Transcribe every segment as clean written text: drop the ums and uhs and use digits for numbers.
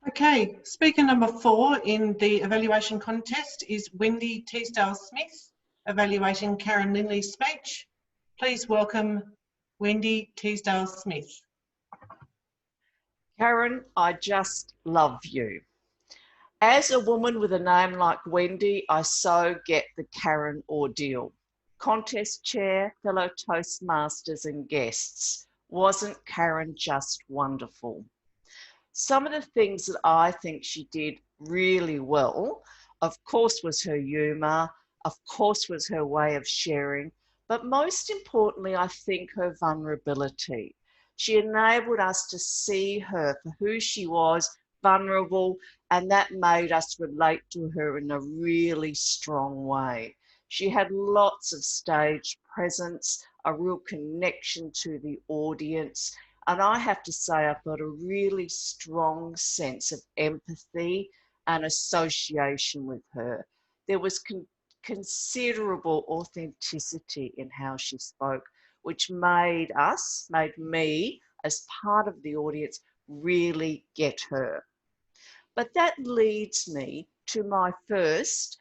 Okay, speaker number 4 in the evaluation contest is Wendy Teasdale-Smith, evaluating Karen Linley's speech. Please welcome Wendy Teasdale-Smith. Karen, I just love you. As a woman with a name like Wendy, I so get the Karen ordeal. Contest chair, fellow Toastmasters and guests. Wasn't Karen just wonderful? Some of the things that I think she did really well, of course, was her humour, of course, was her way of sharing, but most importantly, I think her vulnerability. She enabled us to see her for who she was, vulnerable, and that made us relate to her in a really strong way. She had lots of stage presence, a real connection to the audience, and I have to say, I've got a really strong sense of empathy and association with her. There was considerable authenticity in how she spoke, which made me, as part of the audience, really get her. But that leads me to my first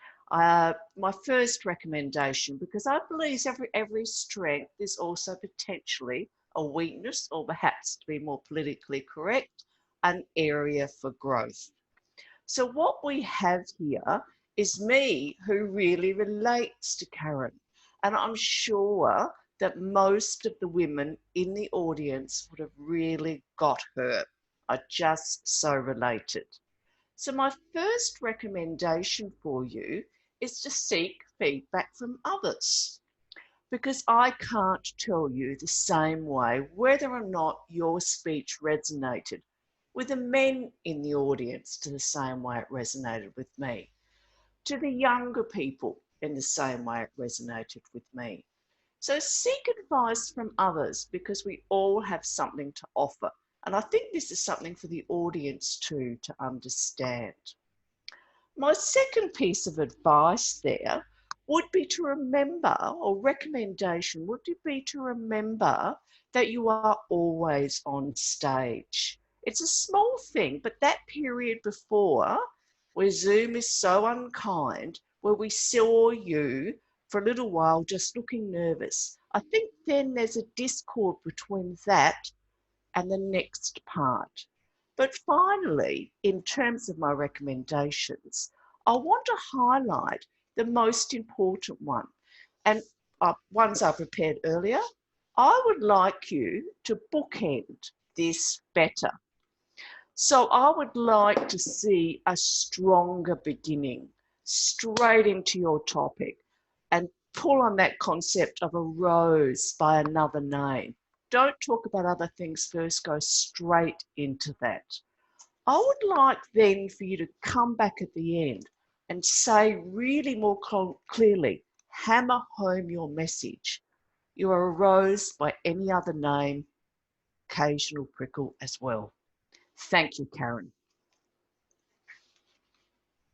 recommendation, because I believe every strength is also potentially a weakness, or perhaps, to be more politically correct, an area for growth. So what we have here is me who really relates to Karen. And I'm sure that most of the women in the audience would have really got her. I just so related. So my first recommendation for you is to seek feedback from others, because I can't tell you the same way whether or not your speech resonated with the men in the audience to the same way it resonated with me, to the younger people in the same way it resonated with me. So seek advice from others, because we all have something to offer. And I think this is something for the audience too to understand. My second piece of advice there would be to remember, or recommendation would be to remember, that you are always on stage. It's a small thing, but that period before, where Zoom is so unkind, where we saw you for a little while just looking nervous, I think then there's a discord between that and the next part. But finally, in terms of my recommendations, I want to highlight the most important one, and ones I prepared earlier. I would like you to bookend this better. So I would like to see a stronger beginning, straight into your topic, and pull on that concept of a rose by another name. Don't talk about other things first, go straight into that. I would like then for you to come back at the end and say really more clearly, hammer home your message. You are a rose by any other name, occasional prickle as well. Thank you, Karen.